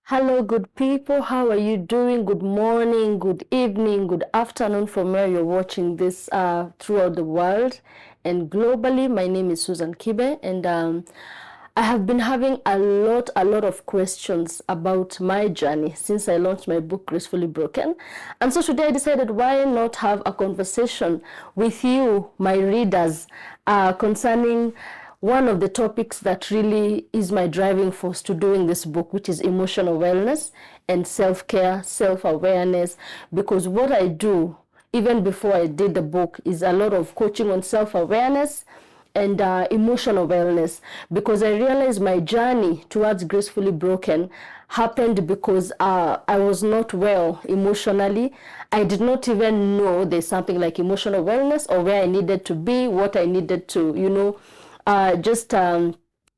Hello, good people. How are you doing? Good morning, good evening, good afternoon from where you're watching this throughout the world and globally. My name is Susan Kibe, and I have been having a lot of questions about my journey since I launched my book, Gracefully Broken. And so today I decided, why not have a conversation with you, my readers, concerning one of the topics that really is my driving force to doing this book, which is emotional wellness and self-care, self-awareness. Because what I do, even before I did the book, is a lot of coaching on self-awareness and emotional wellness, because I realized my journey towards Gracefully Broken happened because I was not well emotionally. I did not even know there's something like emotional wellness, or where I needed to be, what I needed to,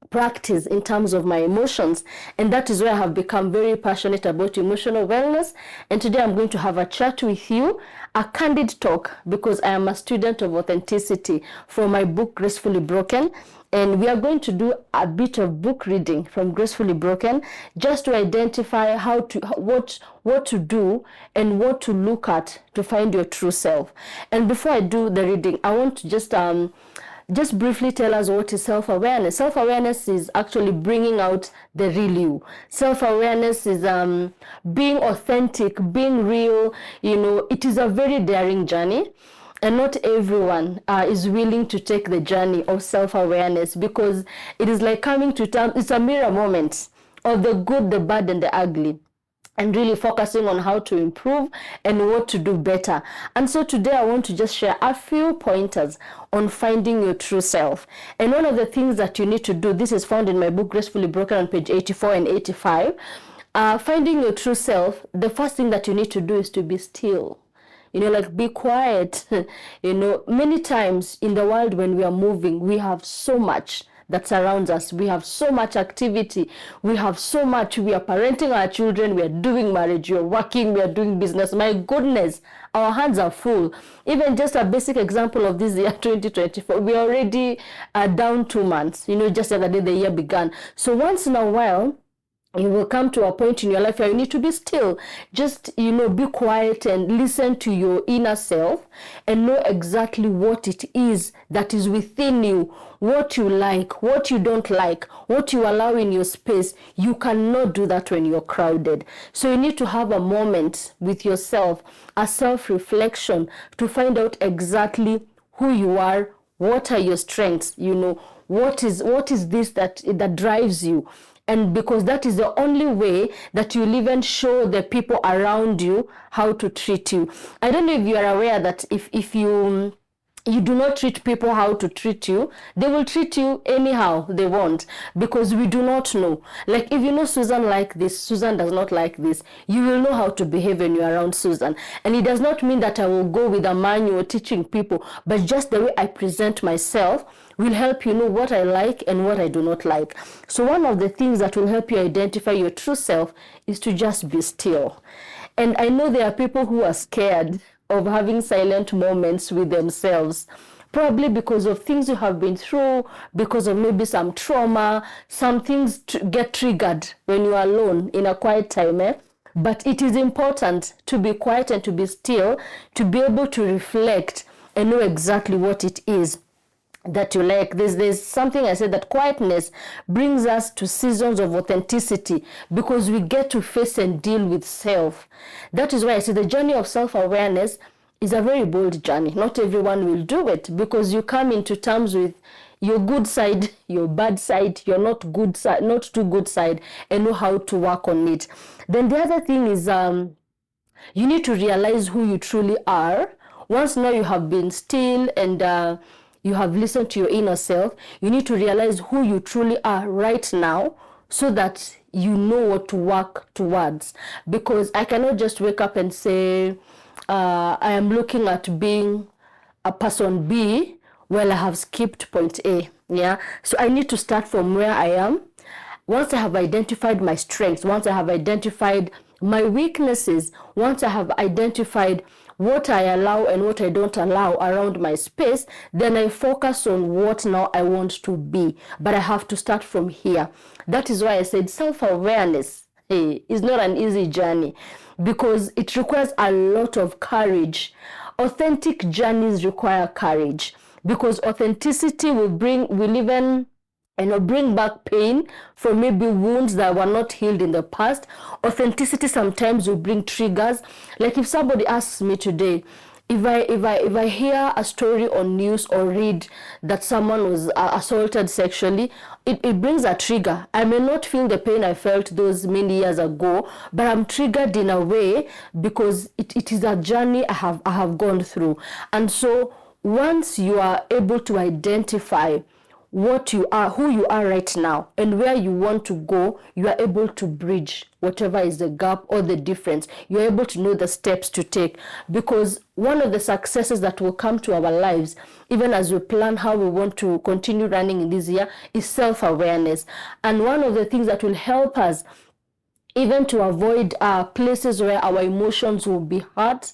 practice in terms of my emotions. And that is why I have become very passionate about emotional wellness. And today I'm going to have a chat with you, a candid talk, because I am a student of authenticity from my book Gracefully Broken. And we are going to do a bit of book reading from Gracefully Broken, just to identify what to do and what to look at to find your true self. And before I do the reading, I want to just briefly tell us what is self-awareness. Self-awareness is actually bringing out the real you. Self-awareness is being authentic, being real. It is a very daring journey. And not everyone is willing to take the journey of self-awareness, because it is like coming to terms. It's a mirror moment of the good, the bad, and the ugly, and really focusing on how to improve and what to do better. And so today I want to just share a few pointers on finding your true self. And one of the things that you need to do, this is found in my book Gracefully Broken on page 84 and 85. Finding your true self, the first thing that you need to do is to be still. Like be quiet. Many times in the world when we are moving, we have so much that surrounds us. We have so much activity. We have so much. We are parenting our children. We are doing marriage. You're working. We are doing business. My goodness, our hands are full. Even just a basic example of this year, 2024, we are already down 2 months. Just the other day the year began. So once in a while, you will come to a point in your life where you need to be still. Just, be quiet and listen to your inner self and know exactly what it is that is within you, what you like, what you don't like, what you allow in your space. You cannot do that when you're crowded. So you need to have a moment with yourself, a self-reflection, to find out exactly who you are, what are your strengths, what is this that drives you. And because that is the only way that you'll even show the people around you how to treat you. I don't know if you are aware that if you do not treat people how to treat you, they will treat you anyhow they want, because we do not know. Like, if you know Susan like this, Susan does not like this, you will know how to behave when you're around Susan. And it does not mean that I will go with a manual teaching people, but just the way I present myself will help you know what I like and what I do not like. So one of the things that will help you identify your true self is to just be still. And I know there are people who are scared of having silent moments with themselves, probably because of things you have been through, because of maybe some trauma. Some things get triggered when you are alone in a quiet time. But it is important to be quiet and to be still, to be able to reflect and know exactly what it is that you like. There's something I said, that quietness brings us to seasons of authenticity, because we get to face and deal with self. That is why I say the journey of self-awareness is a very bold journey. Not everyone will do it, because you come into terms with your good side, your bad side, your not too good side, and know how to work on it. Then the other thing is you need to realize who you truly are. Once now you have been still and you have listened to your inner self, you need to realize who you truly are right now, so that you know what to work towards. Because I cannot just wake up and say, I am looking at being a person B while I have skipped point A. Yeah. So I need to start from where I am. Once I have identified my strengths, once I have identified my weaknesses, once I have identified what I allow and what I don't allow around my space, then I focus on what now I want to be. But I have to start from here. That is why I said self-awareness hey, is not an easy journey because it requires a lot of courage. Authentic journeys require courage because authenticity will even bring back pain from maybe wounds that were not healed in the past. Authenticity sometimes will bring triggers. Like if somebody asks me today, if I hear a story on news or read that someone was assaulted sexually, it brings a trigger. I may not feel the pain I felt those many years ago, but I'm triggered in a way because it is a journey I have gone through. And so once you are able to identify what you are, who you are right now, and where you want to go, you are able to bridge whatever is the gap or the difference. You're able to know the steps to take, because one of the successes that will come to our lives, even as we plan how we want to continue running in this year, is self-awareness. And one of the things that will help us even to avoid places where our emotions will be hurt,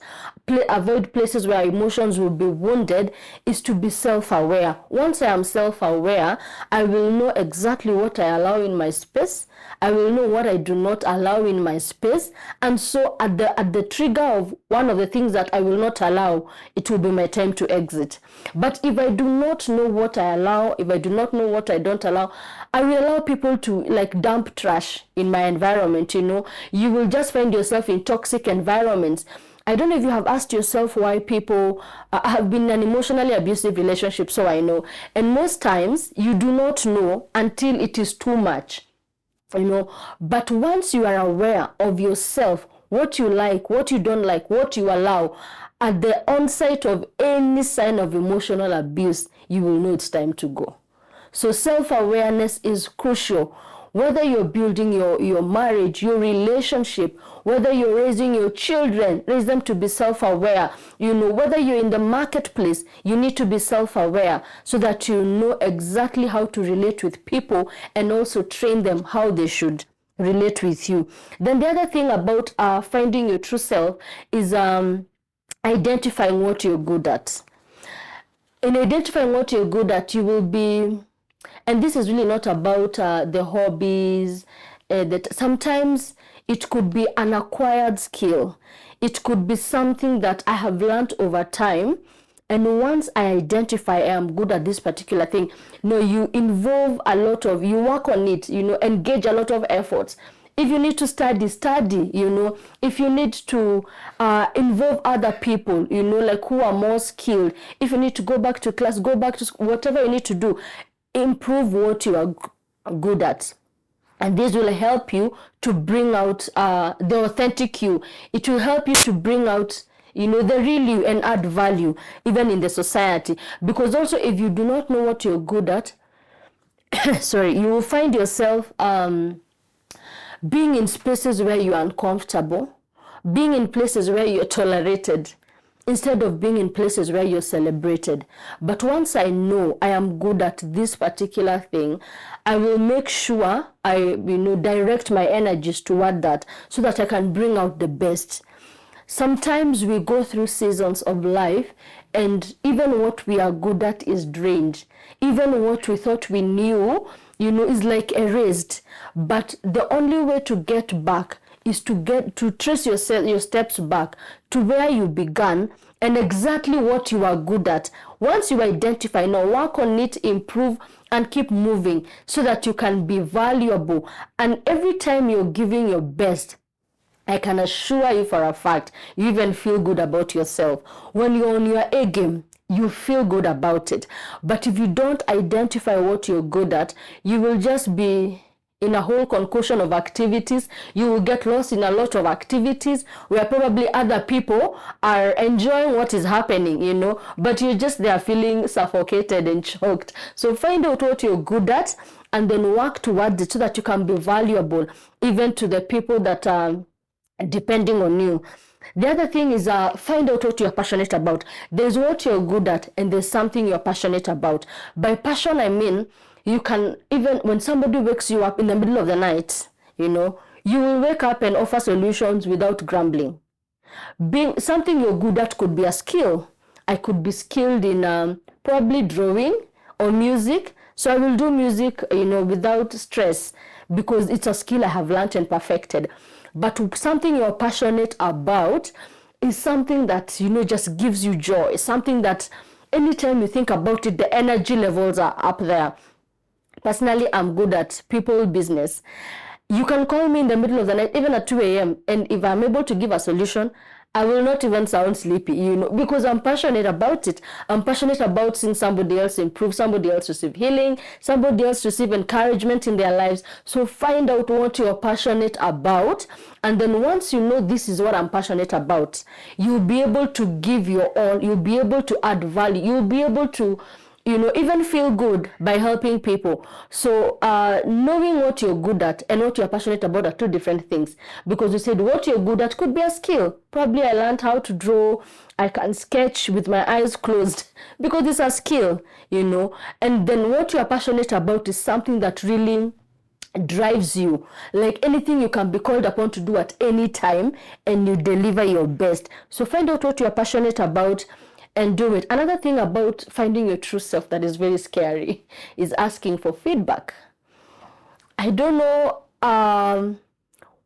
avoid places where our emotions will be wounded, is to be self-aware. Once I am self-aware, I will know exactly what I allow in my space. I will know what I do not allow in my space. And so at the trigger of one of the things that I will not allow, it will be my time to exit. But if I do not know what I allow, if I do not know what I don't allow, I will allow people to like dump trash in my environment. You will just find yourself in toxic environments. I don't know if you have asked yourself why people have been in an emotionally abusive relationship, so I know. And most times you do not know until it is too much, But once you are aware of yourself, what you like, what you don't like, what you allow, at the onset of any sign of emotional abuse, you will know it's time to go. So self-awareness is crucial. Whether you're building your marriage, your relationship, whether you're raising your children, raise them to be self-aware. Whether you're in the marketplace, you need to be self-aware so that you know exactly how to relate with people and also train them how they should relate with you. Then the other thing about finding your true self is identifying what you're good at. In identifying what you're good at, you will be... And this is really not about the hobbies. That sometimes it could be an acquired skill. It could be something that I have learned over time. And once I identify I am good at this particular thing, you involve a lot of, you work on it, engage a lot of efforts. If you need to study, if you need to involve other people, like who are more skilled, if you need to go back to class, go back to school, whatever you need to do, improve what you are good at. And this will help you to bring out the authentic you. It will help you to bring out, the real you and add value even in the society. Because also if you do not know what you're good at, you will find yourself being in spaces where you're uncomfortable, being in places where you're tolerated, instead of being in places where you're celebrated. But once I know I am good at this particular thing, I will make sure I direct my energies toward that so that I can bring out the best. Sometimes we go through seasons of life and even what we are good at is drained. Even what we thought we knew, is like erased. But the only way to get back is to trace your steps back to where you began and exactly what you are good at. Once you identify, now work on it, improve, and keep moving so that you can be valuable. And every time you're giving your best, I can assure you for a fact, you even feel good about yourself. When you're on your A game, you feel good about it. But if you don't identify what you're good at, you will just be in a whole concoction of activities. You will get lost in a lot of activities where probably other people are enjoying what is happening, but you're just there feeling suffocated and choked. So find out what you're good at and then work towards it so that you can be valuable even to the people that are depending on you. The other thing is find out what you're passionate about. There's what you're good at and there's something you're passionate about. By passion, I mean you can, even when somebody wakes you up in the middle of the night, you will wake up and offer solutions without grumbling. Being something you're good at could be a skill. I could be skilled in probably drawing or music. So I will do music, without stress. because it's a skill I have learned and perfected. But something you're passionate about is something that, just gives you joy. Something that anytime you think about it, the energy levels are up there. Personally, I'm good at people business. You can call me in the middle of the night, even at 2 a.m. And if I'm able to give a solution, I will not even sound sleepy, because I'm passionate about it. I'm passionate about seeing somebody else improve, somebody else receive healing, somebody else receive encouragement in their lives. So find out what you're passionate about. And then once you know this is what I'm passionate about, you'll be able to give your all. You'll be able to add value. You'll be able to even feel good by helping people. So knowing what you're good at and what you're passionate about are two different things. Because you said what you're good at could be a skill. Probably I learned how to draw. I can sketch with my eyes closed because it's a skill, And then what you're passionate about is something that really drives you, like anything you can be called upon to do at any time, and you deliver your best. So find out what you're passionate about and do it. Another thing about finding your true self that is very scary is asking for feedback. I don't know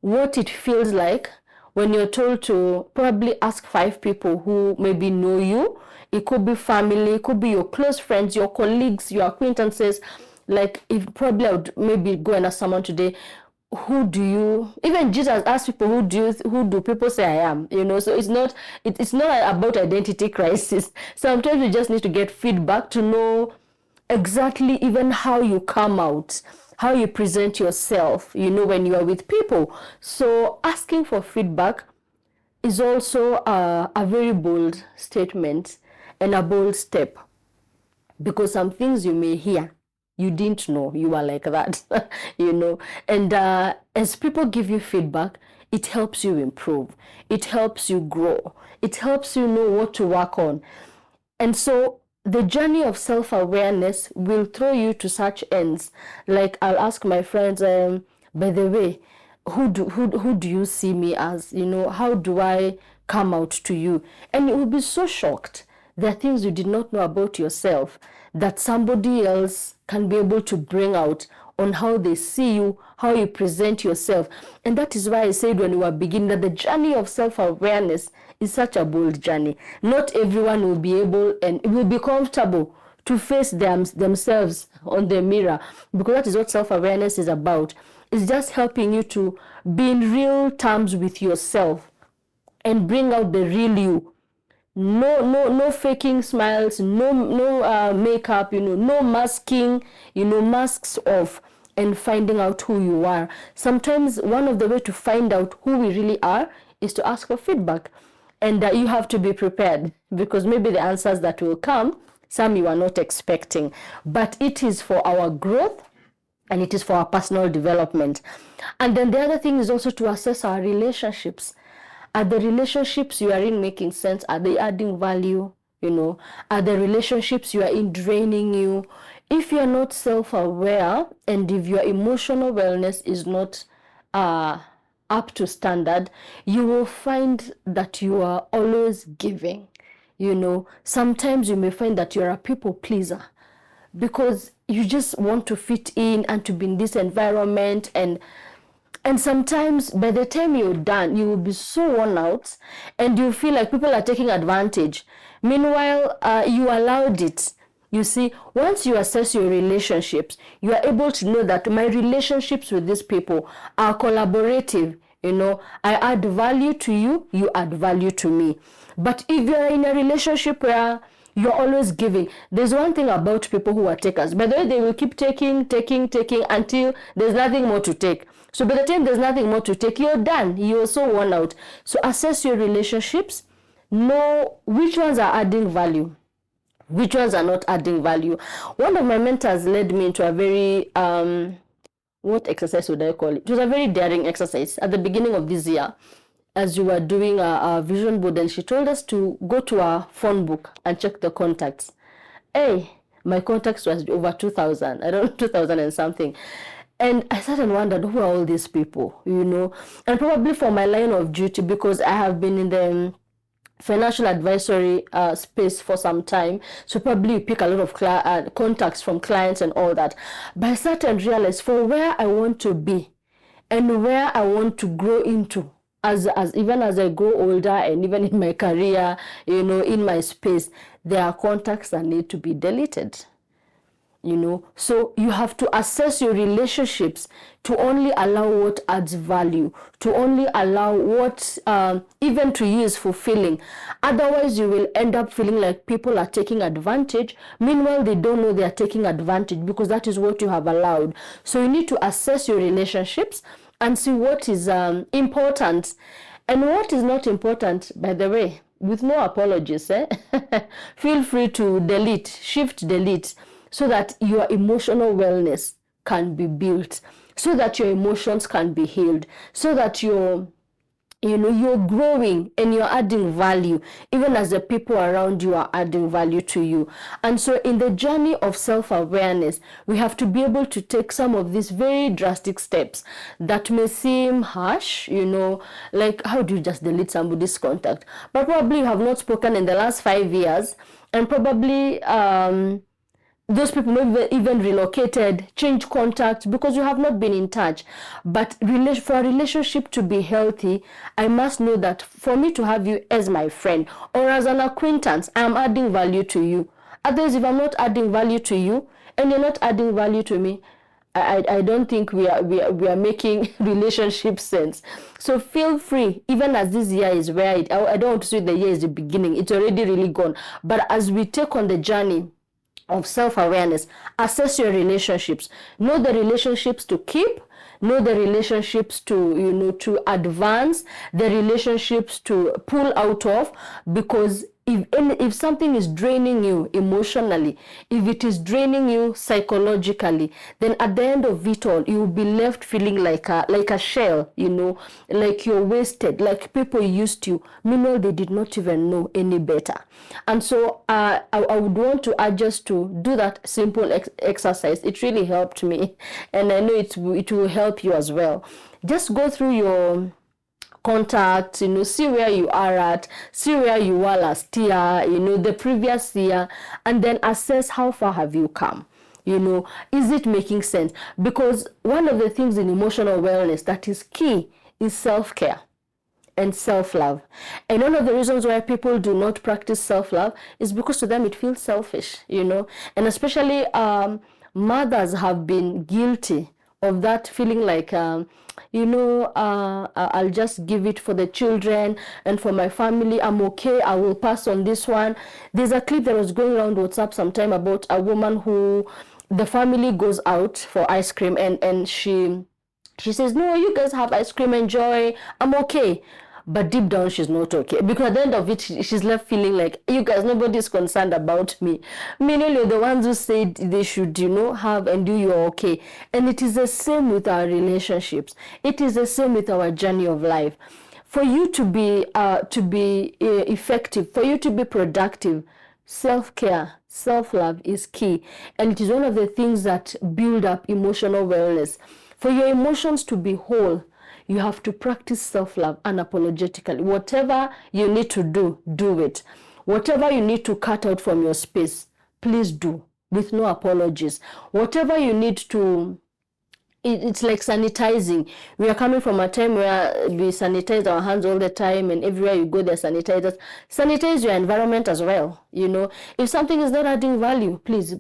what it feels like when you're told to probably ask 5 people who maybe know you. It could be family, it could be your close friends, your colleagues, your acquaintances. Like if probably I would maybe go and ask someone today, even Jesus asked people, who do people say I am? So it's not about identity crisis. Sometimes you just need to get feedback to know exactly even how you come out, how you present yourself, when you are with people. So asking for feedback is also a very bold statement and a bold step, because some things you may hear, you didn't know you are like that, And as people give you feedback, it helps you improve. It helps you grow. It helps you know what to work on. And so the journey of self-awareness will throw you to such ends. Like I'll ask my friends, by the way, who do you see me as? How do I come out to you? And you will be so shocked. There are things you did not know about yourself that somebody else can be able to bring out on how they see you, how you present yourself. And that is why I said when we were beginning that the journey of self-awareness is such a bold journey. Not everyone will be able and will be comfortable to face themselves on the mirror, because that is what self-awareness is about. It's just helping you to be in real terms with yourself and bring out the real you. No faking smiles, no makeup, no masking, masks off, and finding out who you are. Sometimes one of the way to find out who we really are is to ask for feedback. And you have to be prepared, because maybe the answers that will come, some you are not expecting. But it is for our growth and it is for our personal development. And then the other thing is also to assess our relationships. Are the relationships you are in making sense? Are they adding value? Are the relationships you are in draining you? If you are not self-aware and if your emotional wellness is not up to standard, you will find that you are always giving. Sometimes you may find that you're a people pleaser because you just want to fit in and to be in this environment, and sometimes by the time you're done, you will be so worn out and you feel like people are taking advantage. Meanwhile, you allowed it. You see, once you assess your relationships, you are able to know that my relationships with these people are collaborative. I add value to you, you add value to me. But if you're in a relationship where you're always giving, there's one thing about people who are takers. By the way, they will keep taking until there's nothing more to take. So by the time there's nothing more to take, you're done. You're so worn out. So assess your relationships. Know which ones are adding value, which ones are not adding value. One of my mentors led me into a very, what exercise would I call it? It was a very daring exercise at the beginning of this year as we were doing a vision board, and she told us to go to our phone book and check the contacts. Hey, my contacts was over 2,000. I don't know, 2,000 and something. And I sat and wondered, who are all these people, And probably for my line of duty, because I have been in the financial advisory space for some time, so probably you pick a lot of contacts from clients and all that. But I started and realized for where I want to be and where I want to grow into, as even as I grow older and even in my career, in my space, there are contacts that need to be deleted. So you have to assess your relationships to only allow what adds value, to only allow what even to you is fulfilling. Otherwise, you will end up feeling like people are taking advantage. Meanwhile, they don't know they are taking advantage because that is what you have allowed. So you need to assess your relationships and see what is important and what is not important, by the way, with no apologies. Feel free to shift delete, so that your emotional wellness can be built, so that your emotions can be healed, so that you're growing and you're adding value, even as the people around you are adding value to you. And so in the journey of self-awareness, we have to be able to take some of these very drastic steps that may seem harsh, like how do you just delete somebody's contact? But probably you have not spoken in the last 5 years, and probably those people not even relocated, change contact because you have not been in touch. But for a relationship to be healthy, I must know that for me to have you as my friend or as an acquaintance, I am adding value to you. Otherwise, if I'm not adding value to you and you're not adding value to me, I don't think we are making relationship sense. So feel free, even as this year is where I don't want to say the year is the beginning. It's already really gone. But as we take on the journey of self-awareness, assess your relationships, know the relationships to keep, know the relationships to to advance, the relationships to pull out of, because if something is draining you emotionally, if it is draining you psychologically, then at the end of it all, you will be left feeling like a shell, like you're wasted, like people used you. Meanwhile, they did not even know any better. And so I would want to urge us to do that simple exercise. It really helped me, and I know it will help you as well. Just go through your contacts, see where you are at, see where you were last year, the previous year, and then assess how far have you come. Is it making sense? Because one of the things in emotional wellness that is key is self-care and self-love. And one of the reasons why people do not practice self-love is because to them it feels selfish, and especially mothers have been guilty of that, feeling like I'll just give it for the children and for my family. I'm okay. I will pass on this one. There's a clip that was going around WhatsApp sometime about a woman who the family goes out for ice cream and she says, no, you guys have ice cream, enjoy. I'm okay. But deep down, she's not okay. Because at the end of it, she's left feeling like, you guys, nobody's concerned about me. Meaning, you're the ones who said they should, have and do you're okay. And it is the same with our relationships. It is the same with our journey of life. For you to be effective, for you to be productive, self-care, self-love is key. And it is one of the things that build up emotional wellness. For your emotions to be whole, you have to practice self-love unapologetically. Whatever you need to do, do it. Whatever you need to cut out from your space, please do, with no apologies. Whatever you need to, it's like sanitizing. We are coming from a time where we sanitize our hands all the time, and everywhere you go, there's sanitizers. Sanitize your environment as well. If something is not adding value, please,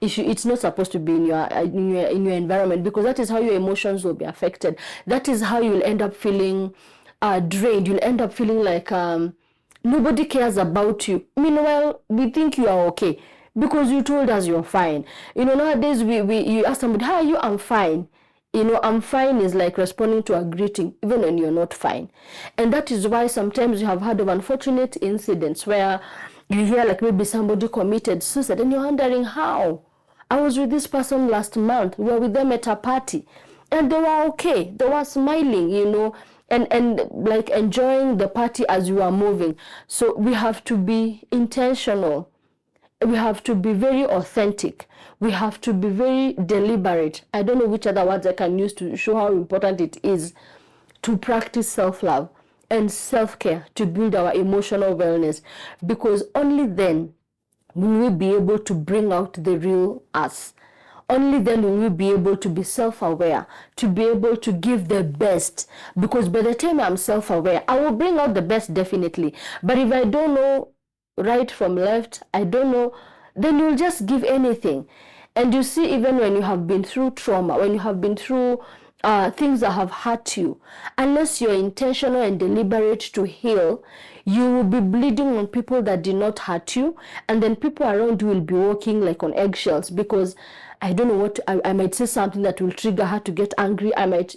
it's not supposed to be in your environment, because that is how your emotions will be affected. That is how you'll end up feeling drained. You'll end up feeling like nobody cares about you. Meanwhile, we think you are okay, because you told us you're fine. Nowadays you ask somebody, how are you? I'm fine. I'm fine is like responding to a greeting, even when you're not fine. And that is why sometimes you have heard of unfortunate incidents where you hear like maybe somebody committed suicide and you're wondering how. I was with this person last month. We were with them at a party and they were okay. They were smiling, and like enjoying the party as you are moving. So we have to be intentional. We have to be very authentic. We have to be very deliberate. I don't know which other words I can use to show how important it is to practice self-love and self-care to build our emotional wellness, because only then will we be able to bring out the real us. Only then will we be able to be self-aware, to be able to give the best. Because by the time I'm self-aware, I will bring out the best definitely. But if I don't know right from left, I don't know, then you'll just give anything. And you see, even when you have been through trauma, when you have been through things that have hurt you, unless you're intentional and deliberate to heal, you will be bleeding on people that did not hurt you, and then people around you will be walking like on eggshells, because I don't know what, I might say something that will trigger her to get angry. I might,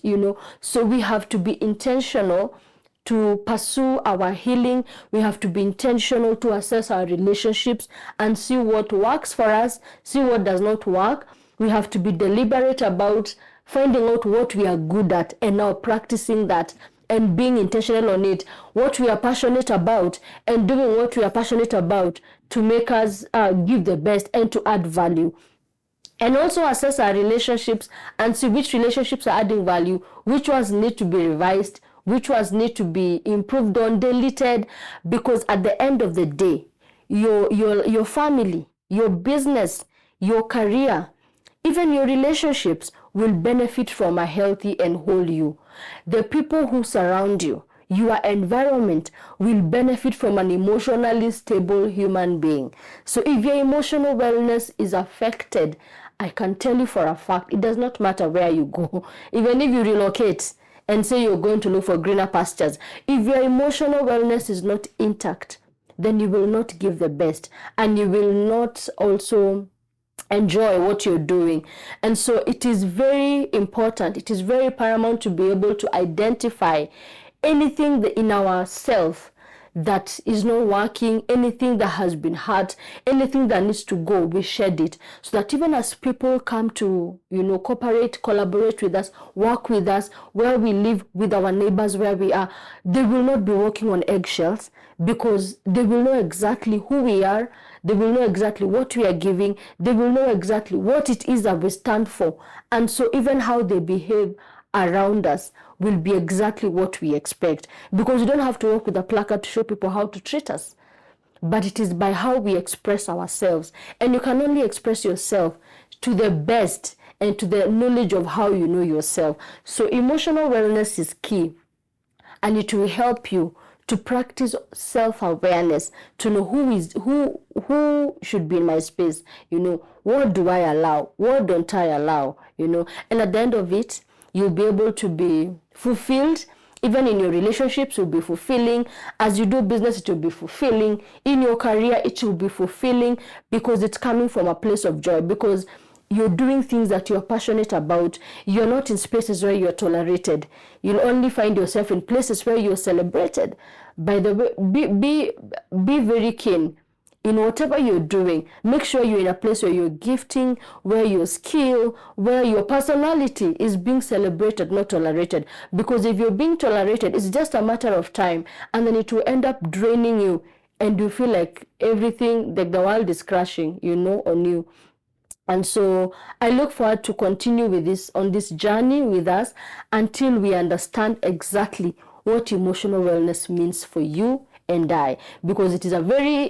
so we have to be intentional to pursue our healing. We have to be intentional to assess our relationships and see what works for us, see what does not work. We have to be deliberate about finding out what we are good at and now practicing that and being intentional on it, what we are passionate about and doing what we are passionate about to make us give the best and to add value. And also assess our relationships and see which relationships are adding value, which ones need to be revised, which ones need to be improved on, deleted, because at the end of the day, your family, your business, your career, even your relationships will benefit from a healthy and whole you. The people who surround you, your environment, will benefit from an emotionally stable human being. So if your emotional wellness is affected, I can tell you for a fact, it does not matter where you go. Even if you relocate and say you're going to look for greener pastures, if your emotional wellness is not intact, then you will not give the best, and you will not also enjoy what you're doing. And so it is very important, it is very paramount to be able to identify anything in ourselves that is not working, anything that has been hurt, anything that needs to go, we shed it, so that even as people come to, cooperate, collaborate with us, work with us, where we live, with our neighbors, where we are, they will not be walking on eggshells, because they will know exactly who we are, they will know exactly what we are giving, they will know exactly what it is that we stand for. And so even how they behave around us will be exactly what we expect, because we don't have to work with a placard to show people how to treat us, but it is by how we express ourselves. And you can only express yourself to the best and to the knowledge of how you know yourself. So emotional wellness is key, and it will help you to practice self-awareness, to know who should be in my space, what do I allow, what don't I allow, and at the end of it, you'll be able to be fulfilled. Even in your relationships, will be fulfilling. As you do business, it will be fulfilling. In your career, it will be fulfilling, because it's coming from a place of joy, because you're doing things that you're passionate about. You're not in spaces where you're tolerated. You'll only find yourself in places where you're celebrated. By the way, be very keen in whatever you're doing. Make sure you're in a place where you're gifting, where your skill, where your personality is being celebrated, not tolerated. Because if you're being tolerated, it's just a matter of time, and then it will end up draining you, and you feel like everything, like the world is crashing, on you. And so I look forward to continue with this, on this journey with us, until we understand exactly what emotional wellness means for you and I, because it is a very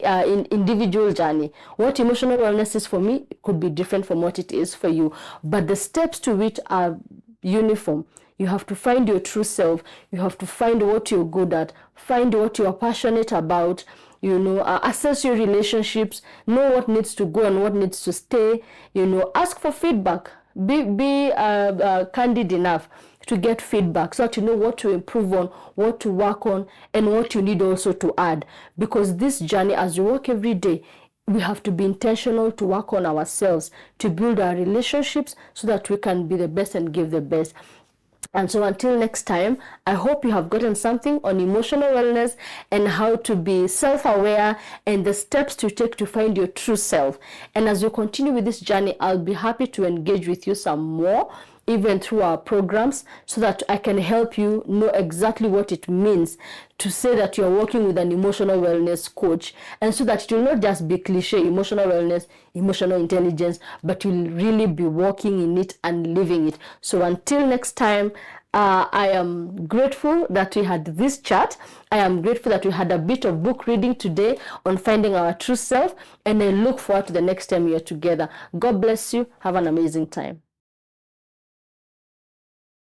individual journey. What emotional wellness is for me could be different from what it is for you, but the steps to it are uniform. You have to find your true self. You have to find what you're good at, find what you're passionate about, assess your relationships, know what needs to go and what needs to stay, ask for feedback, be candid enough to get feedback, so that you know what to improve on, what to work on, and what you need also to add. Because this journey, as you work every day, we have to be intentional to work on ourselves, to build our relationships, so that we can be the best and give the best. And so until next time, I hope you have gotten something on emotional wellness and how to be self-aware and the steps to take to find your true self. And as you continue with this journey, I'll be happy to engage with you some more even through our programs, so that I can help you know exactly what it means to say that you're working with an emotional wellness coach, and so that it will not just be cliche emotional wellness, emotional intelligence, but you'll really be working in it and living it. So until next time, I am grateful that we had this chat. I am grateful that we had a bit of book reading today on finding our true self, and I look forward to the next time we are together. God bless you. Have an amazing time.